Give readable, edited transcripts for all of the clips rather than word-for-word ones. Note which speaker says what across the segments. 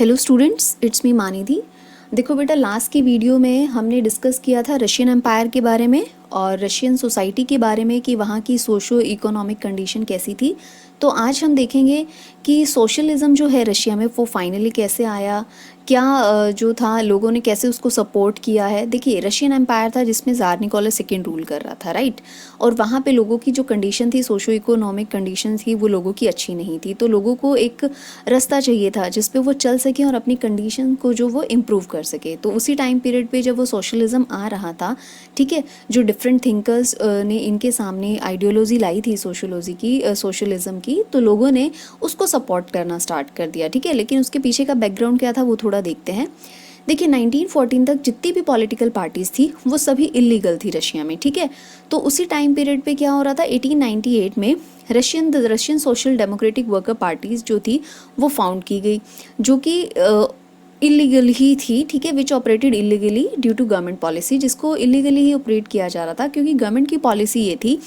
Speaker 1: Hello students, it's me Manidhi. देखो बेटा, last की वीडियो में हमने डिस्कस किया था रशियन एम्पायर के बारे में और रशियन सोसाइटी के बारे में कि वहाँ की सोशो इकोनॉमिक कंडीशन कैसी थी। तो आज हम देखेंगे कि सोशलिज्म जो है रशिया में वो फाइनली कैसे आया, क्या जो था लोगों ने कैसे उसको सपोर्ट किया है। देखिए, रशियन एम्पायर था जिसमें ज़ार निकोलस सेकेंड रूल कर रहा था, राइट। और वहाँ पे लोगों की जो कंडीशन थी, सोशो इकोनॉमिक कंडीशन थी, वो लोगों की अच्छी नहीं थी। तो लोगों को एक रास्ता चाहिए था जिस पे वो चल सके और अपनी कंडीशन को जो वो इम्प्रूव कर सके। तो उसी टाइम पीरियड पे जब वो सोशलिज्म आ रहा था, ठीक है, जो डिफरेंट थिंकर्स ने इनके सामने आइडियोलॉजी लाई थी सोशलिज्म की, तो लोगों ने उसको सपोर्ट करना स्टार्ट कर दिया, ठीक है। लेकिन उसके पीछे का बैकग्राउंड क्या था वो थोड़ा देखते हैं। देखिए, 1914 तक जितनी भी पॉलिटिकल पार्टीज थी वो सभी इलीगल थी रशिया में, ठीक है। तो उसी टाइम पीरियड पे क्या हो रहा था, 1898 में Russian social democratic worker parties जो थी वो फाउंड की गई, जो कि इलीगल ही थी, ठीक है, which operated illegally due to government policy. जिसको इलीगली ही ऑपरेट किया जा रहा था क्योंकि गवर्नमेंट की पॉलिसी ये थी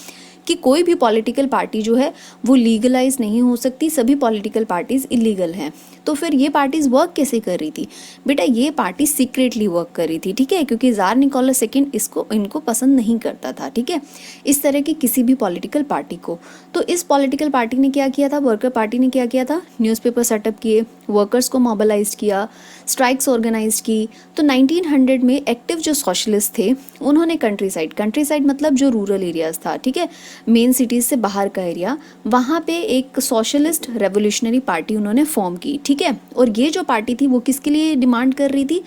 Speaker 1: कि कोई भी पॉलिटिकल पार्टी जो है वो लीगलाइज नहीं हो सकती, सभी पॉलिटिकल पार्टीज इलीगल हैं। तो फिर ये पार्टीज वर्क कैसे कर रही थी बेटा, ये पार्टी सीक्रेटली वर्क कर रही थी, ठीक है, क्योंकि ज़ार निकोलस सेकेंड इनको पसंद नहीं करता था, ठीक है, इस तरह की किसी भी पॉलिटिकल पार्टी को। तो इस पॉलिटिकल पार्टी ने क्या किया था, वर्कर पार्टी ने क्या किया था, न्यूज़पेपर सेटअप किए, वर्कर्स को मोबिलाइज किया, स्ट्राइक्स ऑर्गेनाइज की। तो 1900 में एक्टिव जो सोशलिस्ट थे उन्होंने कंट्री साइड मतलब जो रूरल एरियाज था, ठीक है, मेन सिटीज़ से बाहर का एरिया, वहाँ पे एक सोशलिस्ट रेवोल्यूशनरी पार्टी उन्होंने फॉर्म की, ठीक है। और ये जो पार्टी थी वो किसके लिए डिमांड कर रही थी,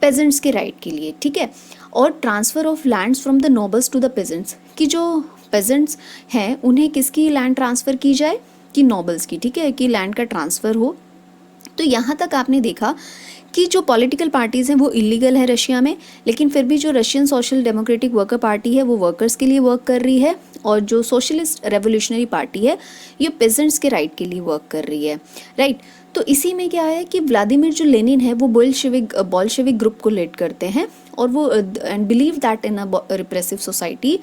Speaker 1: पेजेंट्स के राइट के लिए, ठीक है। और transfer of lands from the nobles to the peasants, कि जो पेजेंट्स हैं उन्हें किसकी लैंड ट्रांसफ़र की जाए, कि नोबल्स की, ठीक है, कि लैंड का ट्रांसफ़र हो। तो यहाँ तक आपने देखा कि जो पॉलिटिकल पार्टीज़ हैं वो इलीगल है रशिया में, लेकिन फिर भी जो Russian social democratic worker party है वो वर्कर्स के लिए वर्क कर रही है, और जो सोशलिस्ट रेवोल्यूशनरी पार्टी है ये पेजेंट्स के राइट के लिए वर्क कर रही है, राइट। तो इसी में क्या है कि व्लादिमीर जो लेनिन है वो बोल्शेविक ग्रुप को लीड करते हैं, और वो and believe that in a repressive society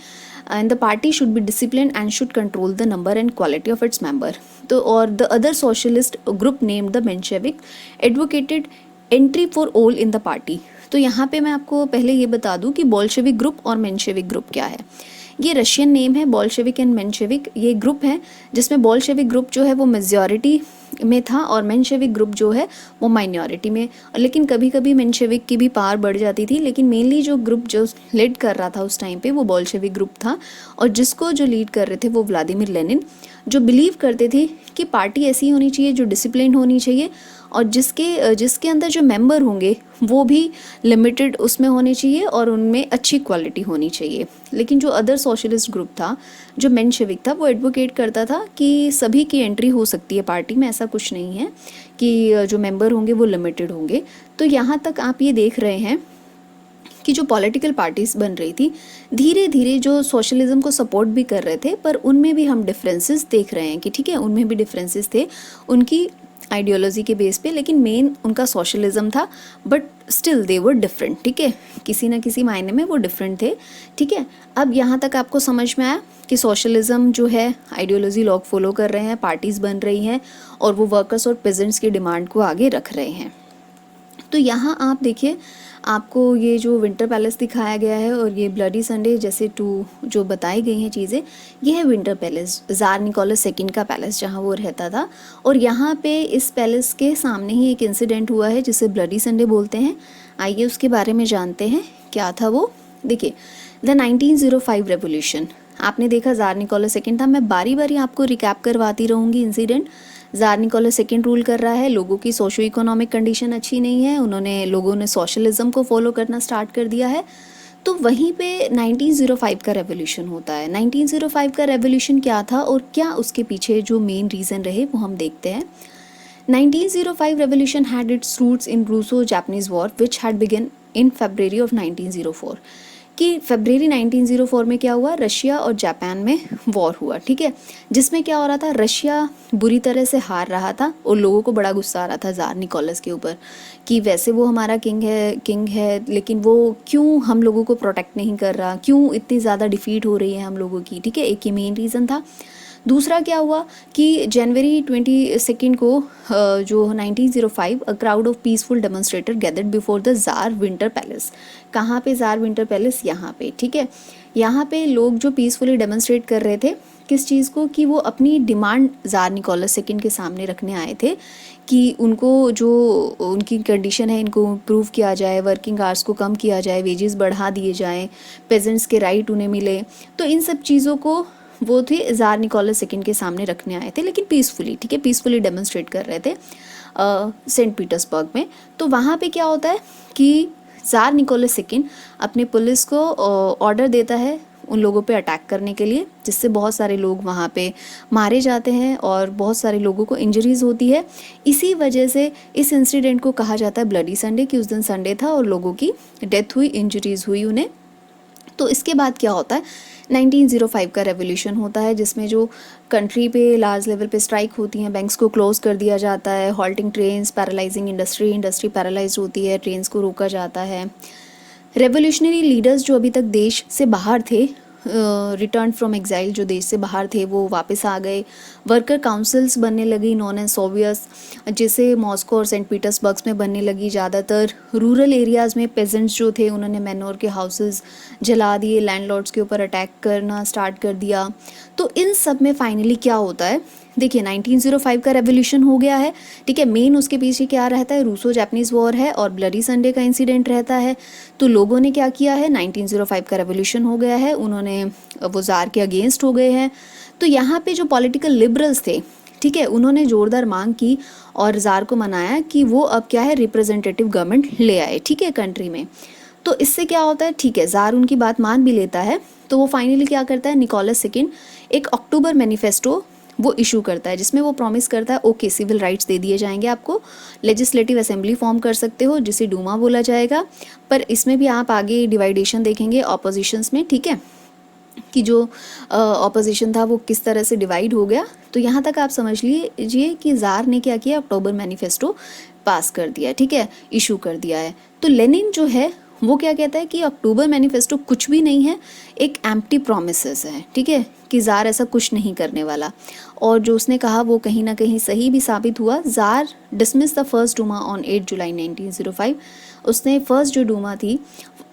Speaker 1: and the party should be disciplined and should control the number and quality of its member. तो और the other socialist group named the Menshevik advocated entry for all in the party. तो यहाँ पे मैं आपको पहले ये बता दूँ कि बोल्शेविक ग्रुप और मेंशेविक ग्रुप क्या है। ये रशियन नेम है, बोल्शेविक एंड मेंशेविक, ये ग्रुप है जिसमें बोल्शेविक ग्रुप जो है वो मेजॉरिटी में था और मेंशेविक ग्रुप जो है वो माइनॉरिटी में। लेकिन कभी कभी मेंशेविक की भी पावर बढ़ जाती थी, लेकिन मेनली जो ग्रुप जो लीड कर रहा था उस टाइम पे वो बोल्शेविक ग्रुप था, और जिसको जो लीड कर रहे थे वो व्लादिमीर लेनिन, जो बिलीव करते थे कि पार्टी ऐसी होनी चाहिए जो डिसिप्लिन होनी चाहिए, और जिसके अंदर जो मेंबर होंगे वो भी लिमिटेड उसमें होने चाहिए और उनमें अच्छी क्वालिटी होनी चाहिए। लेकिन जो अदर सोशलिस्ट ग्रुप था, जो मेंशेविक था, वो एडवोकेट करता था कि सभी की एंट्री हो सकती है पार्टी में, ऐसा कुछ नहीं है कि जो मेंबर होंगे वो लिमिटेड होंगे। तो यहाँ तक आप ये देख रहे हैं कि जो पॉलिटिकल पार्टीज बन रही थी धीरे धीरे जो सोशलिज्म को सपोर्ट भी कर रहे थे, पर उनमें भी हम डिफरेंसेस देख रहे हैं कि ठीक है, उनमें भी डिफरेंसेस थे उनकी आइडियोलॉजी के बेस पे, लेकिन मेन उनका सोशलिज्म था, but still they were different, ठीक है, किसी ना किसी मायने में वो डिफरेंट थे, ठीक है। अब यहाँ तक आपको समझ में आया कि सोशलिज्म जो है आइडियोलॉजी लोग फॉलो कर रहे हैं, पार्टीज़ बन रही हैं और वो वर्कर्स और पेजेंट्स की डिमांड को आगे रख रहे हैं। तो यहाँ आप देखिए, आपको ये जो विंटर पैलेस दिखाया गया है और ये ब्लडी संडे जैसे जो बताई गई हैं चीज़ें, ये है विंटर पैलेस, ज़ार निकोलस सेकेंड का पैलेस जहाँ वो रहता था। और यहाँ पे इस पैलेस के सामने ही एक इंसिडेंट हुआ है जिसे ब्लडी संडे बोलते हैं। आइए उसके बारे में जानते हैं क्या था वो। देखिए, द 1905 रेवोल्यूशन, आपने देखा ज़ार निकोलस सेकेंड था। मैं बारी बारी आपको रिकैप करवाती रहूँगी इंसिडेंट। ज़ार निकोलस सेकेंड रूल कर रहा है, लोगों की सोशो इकोनॉमिक कंडीशन अच्छी नहीं है, लोगों ने सोशलिज्म को फॉलो करना स्टार्ट कर दिया है। तो वहीं पे 1905 का रेवोल्यूशन होता है। 1905 का रेवोल्यूशन क्या था और क्या उसके पीछे जो मेन रीज़न रहे वो हम देखते हैं। 1905 revolution had its roots in Russo-Japanese War which had begun in February of 1904। कि फरवरी 1904 में क्या हुआ, रशिया और जापान में वॉर हुआ, ठीक है, जिसमें क्या हो रहा था, रशिया बुरी तरह से हार रहा था और लोगों को बड़ा गुस्सा आ रहा था ज़ार निकोलस के ऊपर कि वैसे वो हमारा किंग है लेकिन वो क्यों हम लोगों को प्रोटेक्ट नहीं कर रहा, क्यों इतनी ज़्यादा डिफीट हो रही है हम लोगों की, ठीक है, एक ही मेन रीज़न था। दूसरा क्या हुआ कि जनवरी 22 को जो 1905 a crowd of peaceful demonstrator gathered before the jar winter palace. कहाँ पे जार विंटर पैलेस? यहाँ पे, ठीक है। यहाँ पे लोग जो पीसफुली डेमोन्स्ट्रेट कर रहे थे किस चीज़ को, कि वो अपनी डिमांड जार निकोलस सेकंड के सामने रखने आए थे कि उनको जो उनकी कंडीशन है इनको इम्प्रूव किया जाए, वर्किंग आवर्स को कम किया जाए, वेजेस बढ़ा दिए जाएं, पेजेंट्स के राइट उन्हें मिले। तो इन सब चीज़ों को वो थे जार निकोलस सेकंड के सामने रखने आए थे, लेकिन पीसफुली, ठीक है, पीसफुली डेमोन्स्ट्रेट कर रहे थे सेंट पीटर्सबर्ग में। तो वहाँ पे क्या होता है कि जार निकोलस सेकंड अपने पुलिस को ऑर्डर देता है उन लोगों पे अटैक करने के लिए, जिससे बहुत सारे लोग वहाँ पे मारे जाते हैं और बहुत सारे लोगों को इंजरीज होती है। इसी वजह से इस इंसिडेंट को कहा जाता है ब्लडी संडे, कि उस दिन संडे था और लोगों की डेथ हुई, इंजरीज हुई उन्हें। तो इसके बाद क्या होता है, 1905 का रेवोल्यूशन होता है, जिसमें जो कंट्री पे लार्ज लेवल पे स्ट्राइक होती हैं, बैंक्स को क्लोज कर दिया जाता है, halting trains, paralysing industry paralyse होती है, ट्रेन्स को रोका जाता है। रेवोल्यूशनरी लीडर्स जो अभी तक देश से बाहर थे, रिटर्न फ्रॉम एग्जाइल, जो देश से बाहर थे वो वापस आ गए। वर्कर काउंसिल्स बनने लगी नॉन एंड सोवियस, जैसे मॉस्को और सेंट पीटर्सबर्ग में बनने लगी। ज़्यादातर रूरल एरियाज़ में पेजेंट्स जो थे उन्होंने मैनोर के हाउसेस जला दिए, लैंडलॉर्ड्स के ऊपर अटैक करना स्टार्ट कर दिया। तो इन सब में फाइनली क्या होता है, देखिए 1905 का रेवोल्यूशन हो गया है, ठीक है। मेन उसके पीछे क्या रहता है, रूसो जापानीज वॉर है और ब्लडी संडे का इंसिडेंट रहता है। तो लोगों ने क्या किया है, 1905 का रेवोल्यूशन हो गया है, उन्होंने वो जार के अगेंस्ट हो गए हैं। तो यहाँ पे जो पॉलिटिकल लिबरल्स थे, ठीक है, उन्होंने जोरदार मांग की और जार को मनाया कि वो अब क्या है, रिप्रेजेंटेटिव गवर्नमेंट ले आए, ठीक है, कंट्री में। तो इससे क्या होता है, ठीक है, जार उनकी बात मान भी लेता है। तो वो फाइनली क्या करता है, निकोलस सेकंड एक अक्टूबर मैनिफेस्टो वो इशू करता है, जिसमें वो प्रॉमिस करता है ओके सिविल राइट्स दे दिए जाएंगे आपको, लेजिस्लेटिव असेंबली फॉर्म कर सकते हो जिसे डूमा बोला जाएगा। पर इसमें भी आप आगे डिवाइडेशन देखेंगे ऑपोजिशंस में, ठीक है, कि जो ऑपोजिशन था वो किस तरह से डिवाइड हो गया। तो यहाँ तक आप समझ लीजिए कि जार ने क्या किया, अक्टूबर मैनिफेस्टो पास कर दिया, ठीक है, इशू कर दिया है। तो लेनिन जो है वो क्या कहता है कि अक्टूबर मैनिफेस्टो कुछ भी नहीं है, एक एम्प्टी प्रोमिसेस है, ठीक है, कि जार ऐसा कुछ नहीं करने वाला। और जो उसने कहा वो कहीं ना कहीं सही भी साबित हुआ। Jar dismiss the first Duma on 8 जुलाई 1905। उसने फर्स्ट जो डूमा थी,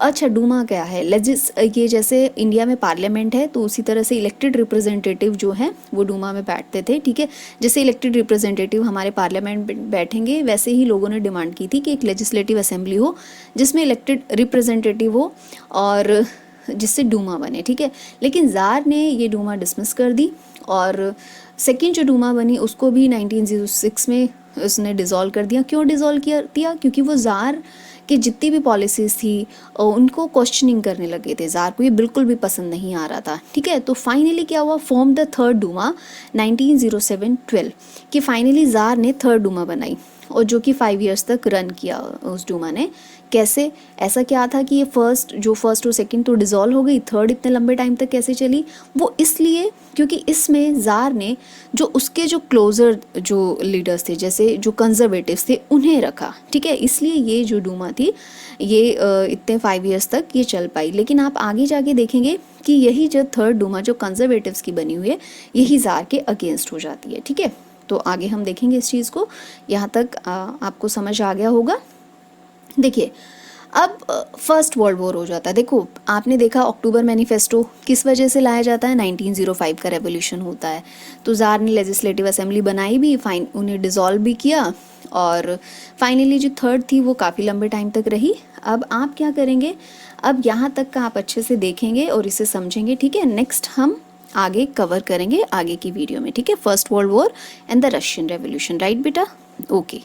Speaker 1: अच्छा डूमा क्या है, ये जैसे इंडिया में पार्लियामेंट है तो उसी तरह से इलेक्टेड रिप्रेजेंटेटिव जो हैं वो डूमा में बैठते थे, ठीक है। जैसे इलेक्टेड रिप्रेजेंटेटिव हमारे पार्लियामेंट में बैठेंगे, वैसे ही लोगों ने डिमांड की थी कि एक लेजिस्लेटिव असेंबली हो जिसमें इलेक्टेड रिप्रेजेंटेटिव हो और जिससे डूमा बने, ठीक है। लेकिन जार ने ये डूमा डिसमिस कर दी और सेकेंड जो डूमा बनी उसको भी 1906 में उसने डिज़ोल्व कर दिया। क्यों डिज़ोल्व दिया? क्योंकि वो जार कि जितनी भी पॉलिसीज़ थी उनको क्वेश्चनिंग करने लगे थे, जार को ये बिल्कुल भी पसंद नहीं आ रहा था, ठीक है। तो फाइनली क्या हुआ, फॉर्म द थर्ड डूमा 1907-12 कि फाइनली जार ने थर्ड डूमा बनाई और जो कि 5 इयर्स तक रन किया उस डूमा ने। कैसे, ऐसा क्या था कि ये फर्स्ट और सेकंड तो डिज़ोल्व हो गई, थर्ड इतने लंबे टाइम तक कैसे चली? वो इसलिए क्योंकि इसमें जार ने जो उसके जो क्लोजर जो लीडर्स थे, जैसे जो कंजर्वेटिव्स थे, उन्हें रखा, ठीक है। इसलिए ये जो डूमा थी ये इतने 5 इयर्स तक ये चल पाई। लेकिन आप आगे जाके देखेंगे कि यही जो थर्ड डूमा जो कंजर्वेटिव्स की बनी हुई है, यही जार के अगेंस्ट हो जाती है, ठीक है। तो आगे हम देखेंगे इस चीज़ को। यहाँ तक आपको समझ आ गया होगा। देखिए अब फर्स्ट वर्ल्ड वॉर हो जाता है। देखो आपने देखा अक्टूबर मैनिफेस्टो किस वजह से लाया जाता है, 1905 का रेवोल्यूशन होता है। तो जार ने लेजिस्लेटिव असेंबली बनाई भी, उन्हें डिज़ोल्व भी किया और फाइनली जो थर्ड थी वो काफ़ी लंबे टाइम तक रही। अब आप क्या करेंगे, अब यहाँ तक का आप अच्छे से देखेंगे और इसे समझेंगे, ठीक है। नेक्स्ट हम आगे कवर करेंगे आगे की वीडियो में, ठीक है। First world war and the Russian revolution, right बेटा? ओके।